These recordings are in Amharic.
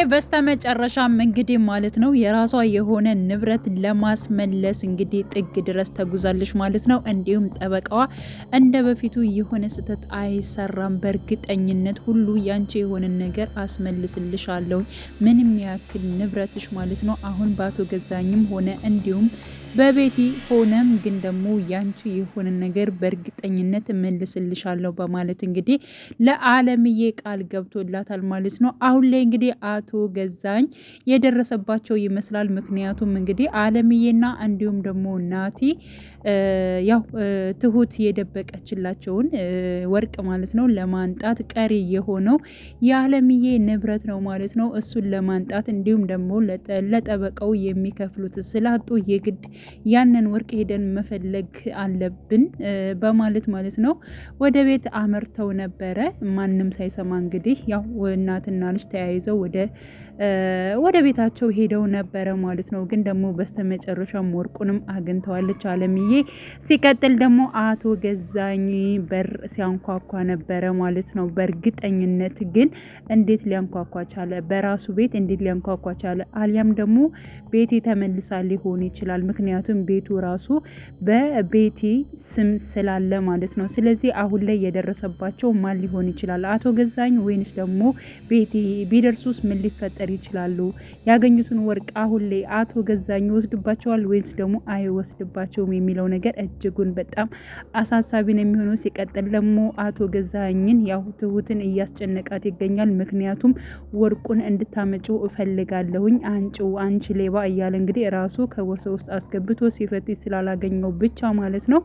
በስተመጨረሻም እንግዲህ ማለት ነው የራሷ የሆነ ንብረት ለማስመለስ እንግዲህ ጥግ ድረስ ተጉዛለች ማለት ነው። እንዲሁም ጠበቃዋ እንደ በፊቱ የሆነ ስህተት አይሰራም፣ በእርግጠኝነት ሁሉ ያንቺ የሆነ ነገር አስመልስልሻለሁ፣ ምንም ያክል ንብረትሽ ማለት ነው አሁን በአቶ ገዛኝም ሆነ እንዲሁም በቤቲ ሆነም ግን ደግሞ ያንቺ የሆነ ነገር በእርግጠኝነት እመልስልሻለሁ በማለት እንግዲህ ለአለምዬ ቃል ገብቶላታል ማለት ነው። አሁን ላይ እንግዲህ አቶ ገዛኝ የደረሰባቸው ይመስላል። ምክንያቱም እንግዲህ አለምዬና እንዲሁም ደግሞ ናቲ ያው ትሁት የደበቀችላቸውን ወርቅ ማለት ነው ለማንጣት ቀሪ የሆነው የአለምዬ ንብረት ነው ማለት ነው። እሱን ለማንጣት እንዲሁም ደግሞ ለጠበቃው የሚከፍሉት ስላጡ የግድ ያንን ወርቅ ሄደን መፈለግ አለብን በማለት ማለት ነው ወደ ቤት አመርተው ነበረ። ማንም ሳይሰማ እንግዲህ ያው እናትና ልጅ ተያይዘው ወደ ቤታቸው ሄደው ነበረ ማለት ነው። ግን ደግሞ በስተመጨረሻም ወርቁንም አግኝተዋለች አለምዬ። ሲቀጥል ደግሞ አቶ ገዛኝ በር ሲያንኳኳ ነበረ ማለት ነው። በእርግጠኝነት ግን እንዴት ሊያንኳኳ ቻለ? በራሱ ቤት እንዴት ሊያንኳኳ ቻለ? አሊያም ደግሞ ቤቲ ተመልሳ ሊሆን ይችላል። ምክንያቱም ቤቱ ራሱ በቤቲ ስም ስላለ ማለት ነው። ስለዚህ አሁን ላይ የደረሰባቸው ማን ሊሆን ይችላል? አቶ ገዛኝ ወይንስ ደግሞ ቤቲ? ቢደርሱስ ምን ሊፈጠር ይችላሉ? ያገኙትን ወርቅ አሁን ላይ አቶ ገዛኝ ይወስድባቸዋል ወይንስ ደግሞ አይወስድባቸውም የሚለው ነገር እጅጉን በጣም አሳሳቢ ነው የሚሆነው። ሲቀጥል ደግሞ አቶ ገዛኝን ያው ትሁትን እያስጨነቃት ይገኛል። ምክንያቱም ወርቁን እንድታመጪው እፈልጋለሁኝ፣ አንቺው አንቺ ሌባ እያለ እንግዲህ ራሱ ከቦርሳ ውስጥ አስገብቶ ሲፈትሽ ስላላገኘው ብቻ ማለት ነው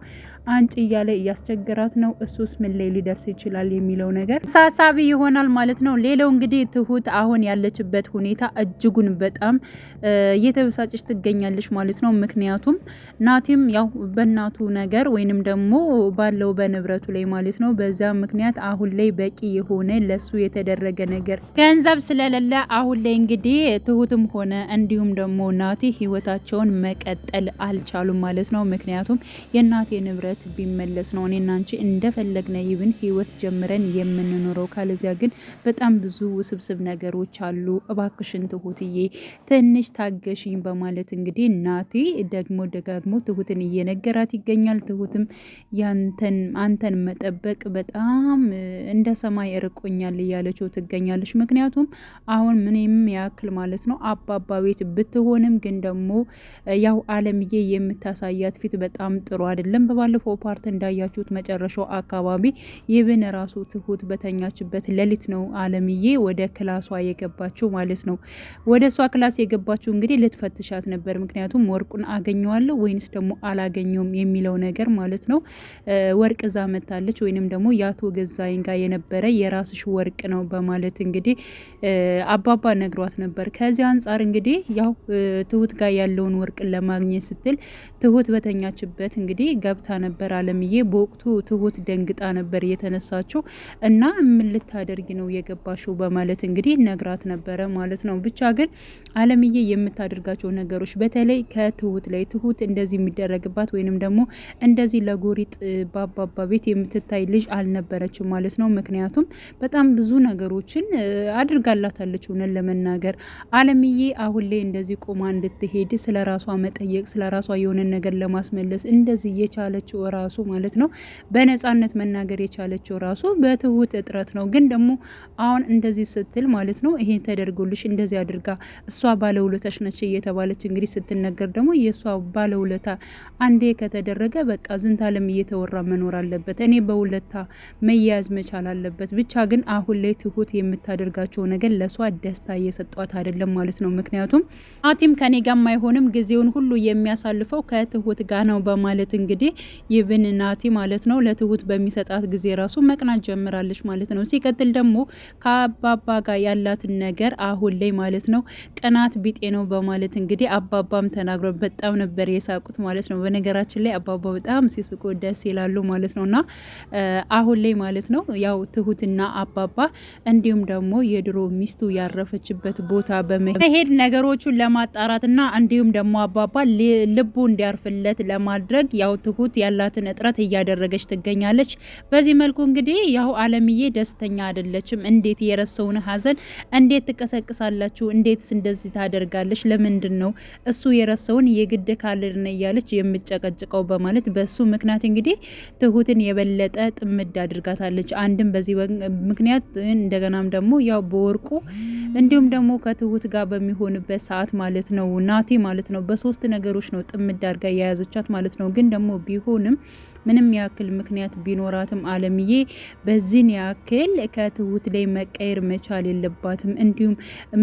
አንቺ እያለ እያስቸገራት ነው። እሱስ ምን ላይ ሊደርስ ይችላል የሚለው ነገር አሳሳቢ ይሆናል ማለት ነው። ሌላው እንግዲህ ትሁት አሁን ያለችበት ሁኔታ እጅጉን በጣም እየተበሳጨች ትገኛለች ማለት ነው። ምክንያቱም ናቲም ያው በእናቱ ነገር ወይንም ደግሞ ባለው በንብረቱ ላይ ማለት ነው በዛ ምክንያት አሁን ላይ በቂ የሆነ ለሱ የተደረገ ነገር ገንዘብ ስለሌለ አሁን ላይ እንግዲህ ትሁትም ሆነ እንዲሁም ደግሞ ናቲ ህይወታቸውን መቀጠል አልቻሉም ማለት ነው። ምክንያቱም የናቴ ንብረት ቢመለስ ነው እኔና አንቺ እንደፈለግነ ይብን ህይወት ጀምረን የምንኖረው፣ ካለዚያ ግን በጣም ብዙ ውስብስብ ነገሮች አሉ፣ እባክሽን ትሁትዬ ትንሽ ታገሽኝ በማለት እንግዲህ ናቲ ደግሞ ደጋግሞ ትሁትን እየነገራት ይገኛል። ትሁትም አንተን መጠበቅ በጣም እንደ ሰማይ እርቆኛል እያለችው ትገኛለች። ምክንያቱም አሁን ምንም ያክል ማለት ነው አባባ ቤት ብትሆንም ግን ደግሞ ያው አለምዬ የምታሳያት ፊት በጣም ጥሩ አይደለም። በባለፈው ፓርት እንዳያችሁት መጨረሻው አካባቢ ይብን ራሱ ትሁት በተኛችበት ሌሊት ነው አለምዬ ወደ ክላሷ የገባችው ማለት ነው። ወደ እሷ ክላስ የገባችው እንግዲህ ልትፈትሻት ነበር። ምክንያቱም ወርቁን አገኘዋለሁ ወይንስ ደግሞ አላገኘውም የሚለው ነገር ማለት ነው። ወርቅ እዛ መታለች ወይንም ደግሞ የአቶ ገዛኝ ጋር የነበረ የራስሽ ወርቅ ነው በማለት እንግዲህ አባባ ነግሯት ነበር። ከዚህ አንጻር እንግዲህ ያው ትሁት ጋር ያለውን ወርቅ ለማግኘት ስትል ትሁት በተኛችበት እንግዲህ ገብታ ነበር አለምዬ። በወቅቱ ትሁት ደንግጣ ነበር የተነሳችው እና ምን ልታደርጊ ነው የገባሽው በማለት እንግዲህ ነግራት ነበረ ማለት ነው። ብቻ ግን አለምዬ የምታደርጋቸው ነገሮች በተለይ ከትሁት ላይ ትሁት እንደዚህ የሚደረግባት ወይንም ደግሞ እንደዚህ ለጎሪጥ በአባባ ቤት የምትታይ ልጅ አልነበረችም ማለት ነው። ምክንያቱም በጣም ብዙ ነገሮችን አድርጋላታለች። እውነት ለመናገር አለምዬ አሁን ላይ እንደዚህ ቆማ እንድትሄድ ስለ ራሷ መጠየቅ ስለ ራሷ የሆነ ነገር ለማስመለስ እንደዚህ የቻለችው ራሱ ማለት ነው በነጻነት መናገር የቻለችው ራሱ በትሁት እጥረት ነው። ግን ደግሞ አሁን እንደዚህ ስትል ማለት ነው ይሄን ተደርጎልሽ እንደዚህ አድርጋ እሷ ባለውለታሽ ነች እየተባለች እንግዲህ ስትነገር ደግሞ የእሷ ባለውለታ አንዴ ከተደረገ በቃ ዝንት ዓለም እየተወራ መኖር አለበት። እኔ በውለታ መያዝ መቻል አለበት። ብቻ ግን አሁን ላይ ትሁት የምታደርጋቸው ነገር ለሷ ደስታ እየሰጧት አይደለም ማለት ነው። ምክንያቱም ናቲም ከኔ ጋር አይሆንም ጊዜውን ሁሉ የሚያሳልፈው ከትሁት ጋር ነው በማለት እንግዲህ ይብን ናቲ ማለት ነው ለትሁት በሚሰጣት ጊዜ ራሱ መቅናት ጀምራለች ማለት ነው። ሲቀጥል ደግሞ ከአባባ ጋር ያላትን ነገር አሁን ላይ ማለት ነው ቅናት ቢጤ ነው በማለት እንግዲህ አባባም ተናግሮ በጣም ነበር የሳቁት ማለት ነው። በነገራችን ላይ አባባ በጣም ሲስቁ ደስ ይላሉ ማለት ነውና አሁን ላይ ማለት ነው ያው ትሁትና አባባ እንዲሁም ደግሞ የድሮ ሚስቱ ያረፈችበት ቦታ በመሄድ ነገሮቹን ለማጣራትና እንዲሁም ደግሞ አባባ ልቡ እንዲያርፍለት ለማድረግ ያው ትሁት ያላትን እጥረት እያደረገች ትገኛለች። በዚህ መልኩ እንግዲህ ያው አለምዬ ደስተኛ አይደለችም። እንዴት የረሰውን ሀዘን እንዴት ትቀሰቅሳላችሁ? እንዴትስ እንደዚህ ታደርጋለች? ለምንድን ነው እሱ የረሳውን የግድ ካልነ እያለች የምጨቀጭቀው በማለት በሱ ምክንያት እንግዲህ ትሁትን የበለጠ ጥምድ አድርጋታለች። አንድም በዚህ ምክንያት እንደገናም ደግሞ ያው በወርቁ እንዲሁም ደግሞ ከትሁት ጋር በሚሆንበት ሰዓት ማለት ነው ናቲ ማለት ነው በሶስት ነገሮች ነው ጥምድ አድርጋ የያዘቻት ማለት ነው። ግን ደግሞ ቢሆንም ምንም ያክል ምክንያት ቢኖራትም አለምዬ በዚህን ያክል ከትሁት ላይ መቀየር መቻል የለባትም። እንዲሁም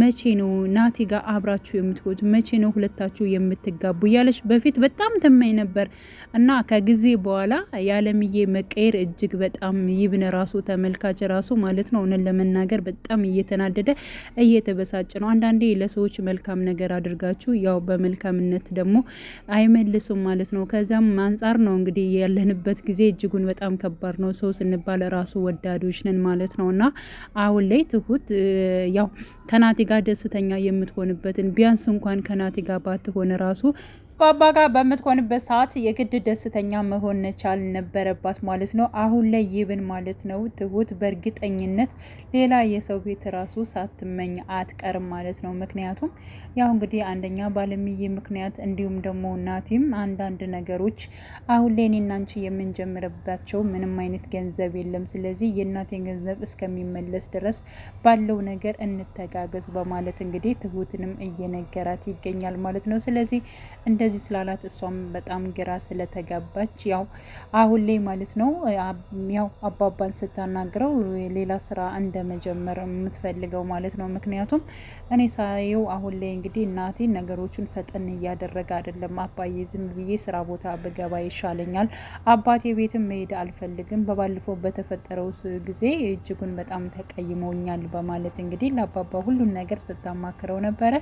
መቼ ነው ናቲ ጋር አብራችሁ የምትሆኑት? መቼ ነው ሁለታችሁ የምትጋቡ? እያለች በፊት በጣም ትመኝ ነበር እና ከጊዜ በኋላ የአለምዬ መቀየር እጅግ በጣም ይብን ራሱ ተመልካች ራሱ ማለት ነው እውነት ለመናገር በጣም እየተናደደ እየተበሳጨ ነው። አንዳንዴ ለሰዎች መልካም ነገር አድርጋችሁ ያው በመልካምነት ደግሞ አይመልሱም ማለት ነው። ከዚያም አንጻር ነው እንግዲህ ያለንበት ጊዜ እጅጉን በጣም ከባድ ነው። ሰው ስንባል ራሱ ወዳዶች ነን ማለት ነው እና አሁን ላይ ትሁት ያው ከናቲ ጋር ደስተኛ የምትሆንበትን ቢያንስ እንኳን ከናቲ ጋር ባትሆን ራሱ ባባ ጋር በምትሆንበት ሰዓት የግድ ደስተኛ መሆን ቻል ነበረባት ማለት ነው። አሁን ላይ ይብን ማለት ነው ትሁት በእርግጠኝነት ሌላ የሰው ቤት ራሱ ሳትመኝ አትቀርም ማለት ነው። ምክንያቱም ያው እንግዲህ አንደኛ ባለምዬ ምክንያት እንዲሁም ደግሞ ናቲም አንዳንድ ነገሮች አሁን ላይ እኔና አንቺ የምንጀምርባቸው ምንም አይነት ገንዘብ የለም፣ ስለዚህ የእናቴን ገንዘብ እስከሚመለስ ድረስ ባለው ነገር እንተጋገዝ በማለት እንግዲህ ትሁትንም እየነገራት ይገኛል ማለት ነው። ስለዚህ እንደዚህ ስላላት እሷም በጣም ግራ ስለተጋባች ያው አሁን ላይ ማለት ነው ያው አባባን ስታናግረው ሌላ ስራ እንደመጀመር የምትፈልገው ማለት ነው። ምክንያቱም እኔ ሳየው አሁን ላይ እንግዲህ እናቴ ነገሮችን ፈጠን እያደረገ አይደለም። አባዬ ዝም ብዬ ስራ ቦታ ብገባ ይሻለኛል፣ አባቴ ቤትም መሄድ አልፈልግም፣ በባለፈው በተፈጠረው ጊዜ እጅጉን በጣም ተቀይመውኛል በማለት እንግዲህ ለአባባ ሁሉን ነገር ስታማክረው ነበረ።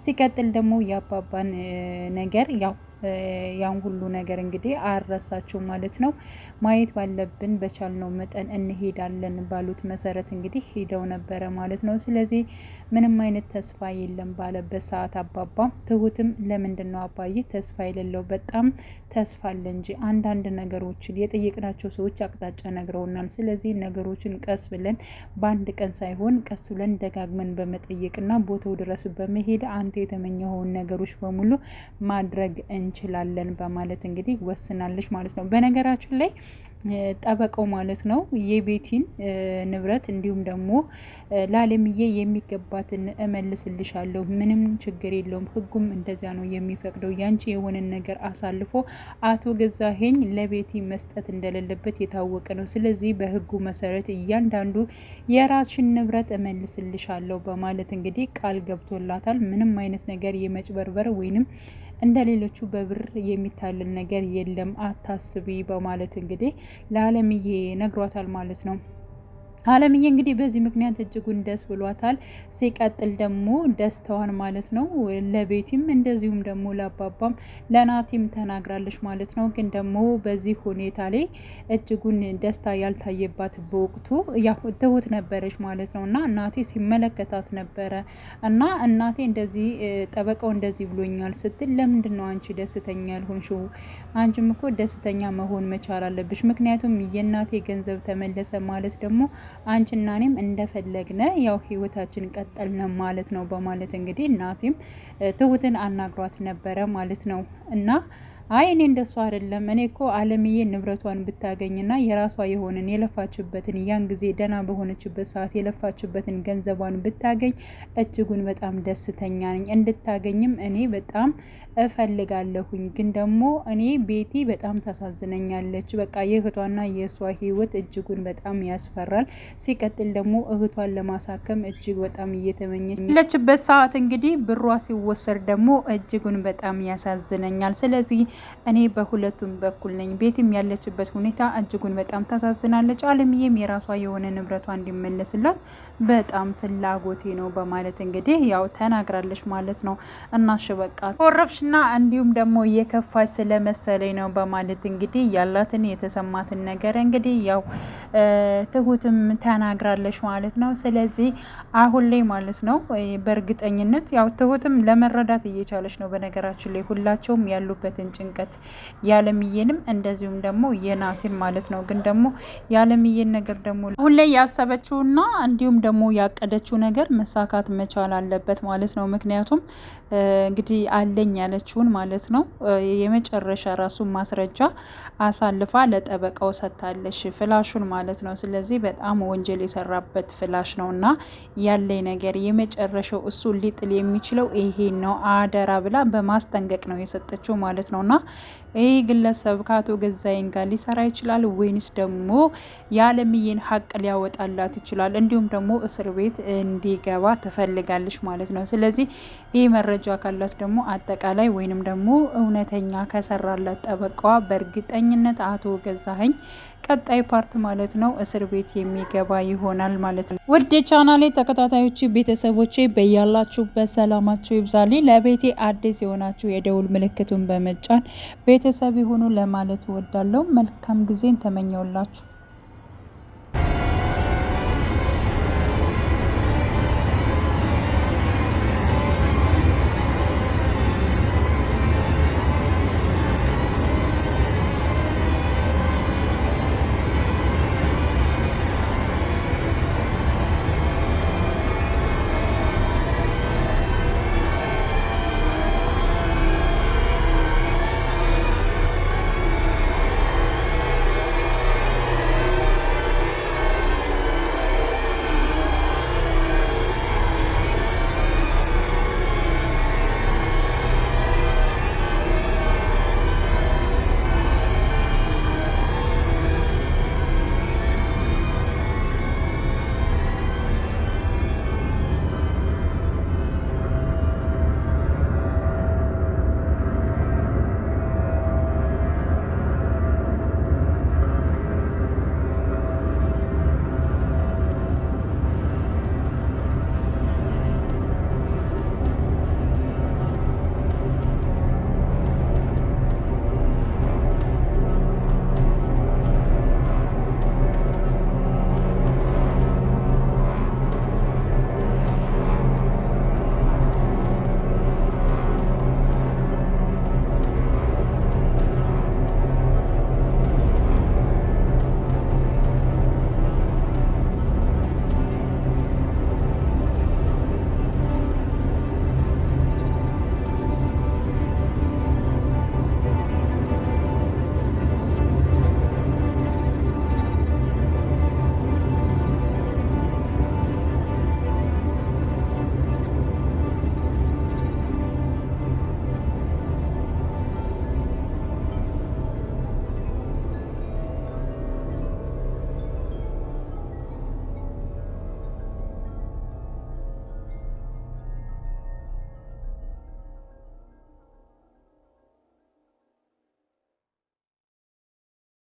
ሲቀጥል ደግሞ የአባባን ነገር ያው ያን ሁሉ ነገር እንግዲህ አረሳችሁ ማለት ነው። ማየት ባለብን በቻልነው መጠን እንሄዳለን ባሉት መሰረት እንግዲህ ሄደው ነበረ ማለት ነው። ስለዚህ ምንም አይነት ተስፋ የለም ባለበት ሰዓት አባባ ትሁትም ለምንድን ነው አባዬ ተስፋ የሌለው? በጣም ተስፋ አለ እንጂ አንዳንድ ነገሮችን የጠየቅናቸው ሰዎች አቅጣጫ ነግረውናል። ስለዚህ ነገሮችን ቀስ ብለን በአንድ ቀን ሳይሆን ቀስ ብለን ደጋግመን በመጠየቅና ቦታው ድረስ በመሄድ አንተ የተመኘኸውን ነገሮች በሙሉ ማድረግ እንችላለን በማለት እንግዲህ ወስናለች ማለት ነው። በነገራችን ላይ ጠበቀው ማለት ነው የቤቲን ንብረት እንዲሁም ደግሞ ለአለምዬ የሚገባትን እመልስልሻለሁ፣ ምንም ችግር የለውም፣ ህጉም እንደዚያ ነው የሚፈቅደው፣ ያንቺ የሆነን ነገር አሳልፎ አቶ ገዛኸኝ ለቤቲ መስጠት እንደሌለበት የታወቀ ነው። ስለዚህ በህጉ መሰረት እያንዳንዱ የራስሽን ንብረት እመልስልሻለሁ በማለት እንግዲህ ቃል ገብቶላታል። ምንም አይነት ነገር የመጭበርበር ወይንም እንደ ሌሎቹ በብር የሚታለል ነገር የለም አታስቢ በማለት እንግዲህ ለአለምዬ ነግሯታል ማለት ነው። አለምዬ እንግዲህ በዚህ ምክንያት እጅጉን ደስ ብሏታል። ሲቀጥል ደግሞ ደስታዋን ማለት ነው ለቤቲም እንደዚሁም ደግሞ ለአባባም ለናቲም ተናግራለች ማለት ነው። ግን ደግሞ በዚህ ሁኔታ ላይ እጅጉን ደስታ ያልታየባት በወቅቱ ያው ትሁት ነበረች ማለት ነው። እና እናቴ ሲመለከታት ነበረ እና እናቴ እንደዚህ ጠበቃው እንደዚህ ብሎኛል ስትል ለምንድን ነው አንቺ ደስተኛ ያልሆንሽው? አንቺም እኮ ደስተኛ መሆን መቻል አለብሽ። ምክንያቱም የእናቴ ገንዘብ ተመለሰ ማለት ደግሞ አንቺና እኔም እንደፈለግነ ያው ህይወታችን ቀጠልነ ማለት ነው በማለት እንግዲህ እናቴም ትሁትን አናግሯት ነበረ ማለት ነው። እና አይ እኔ እንደሱ አይደለም፣ እኔ እኮ አለምዬ ንብረቷን ብታገኝና የራሷ የሆነን የለፋችበትን ያን ጊዜ ደህና በሆነችበት ሰዓት የለፋችበትን ገንዘቧን ብታገኝ እጅጉን በጣም ደስተኛ ነኝ፣ እንድታገኝም እኔ በጣም እፈልጋለሁኝ። ግን ደግሞ እኔ ቤቲ በጣም ታሳዝነኛለች። በቃ የእህቷና የእሷ ህይወት እጅጉን በጣም ያስፈራል። ሲቀጥል ደግሞ እህቷን ለማሳከም እጅግ በጣም እየተመኘች ለችበት ሰዓት እንግዲህ ብሯ ሲወሰድ ደግሞ እጅጉን በጣም ያሳዝነኛል። ስለዚህ እኔ በሁለቱም በኩል ነኝ። ቤትም ያለችበት ሁኔታ እጅጉን በጣም ታሳዝናለች። አለምዬም የራሷ የሆነ ንብረቷ እንዲመለስላት በጣም ፍላጎቴ ነው በማለት እንግዲህ ያው ተናግራለች ማለት ነው። እናሽ በቃ ኮረፍሽና እንዲሁም ደግሞ የከፋች ስለመሰለኝ ነው በማለት እንግዲህ ያላትን የተሰማትን ነገር እንግዲህ ያው ትሁትም ተናግራለች ማለት ነው። ስለዚህ አሁን ላይ ማለት ነው በእርግጠኝነት ያው ትሁትም ለመረዳት እየቻለች ነው። በነገራችን ላይ ሁላቸውም ያሉበትን በጭንቀት ያለምዬንም እንደዚሁም ደግሞ የናቲን ማለት ነው። ግን ደግሞ ያለምዬን ነገር ደግሞ አሁን ላይ ያሰበችውና እንዲሁም ደግሞ ያቀደችው ነገር መሳካት መቻል አለበት ማለት ነው። ምክንያቱም እንግዲህ አለኝ ያለችውን ማለት ነው የመጨረሻ ራሱን ማስረጃ አሳልፋ ለጠበቃው ሰጥታለች፣ ፍላሹን ማለት ነው። ስለዚህ በጣም ወንጀል የሰራበት ፍላሽ ነው እና ያለኝ ነገር የመጨረሻው እሱ ሊጥል የሚችለው ይሄ ነው አደራ ብላ በማስጠንቀቅ ነው የሰጠችው ማለት ነው። እና ይህ ግለሰብ ከአቶ ገዛኸኝ ጋር ሊሰራ ይችላል ወይንስ ደግሞ የአለምዬን ሀቅ ሊያወጣላት ይችላል? እንዲሁም ደግሞ እስር ቤት እንዲገባ ትፈልጋለች ማለት ነው። ስለዚህ ይህ መረጃ ካላት ደግሞ አጠቃላይ ወይንም ደግሞ እውነተኛ ከሰራላት ጠበቃዋ በእርግጠኝነት አቶ ገዛኸኝ ቀጣይ ፓርት ማለት ነው እስር ቤት የሚገባ ይሆናል ማለት ነው። ውድ ቻናሌ ተከታታዮች ቤተሰቦቼ በያላችሁበት ሰላማችሁ ይብዛልኝ። ለቤቴ አዲስ የሆናችሁ የደውል ምልክቱን በመጫን ቤተሰብ ይሁኑ ለማለት እወዳለሁ። መልካም ጊዜን ተመኘውላችሁ።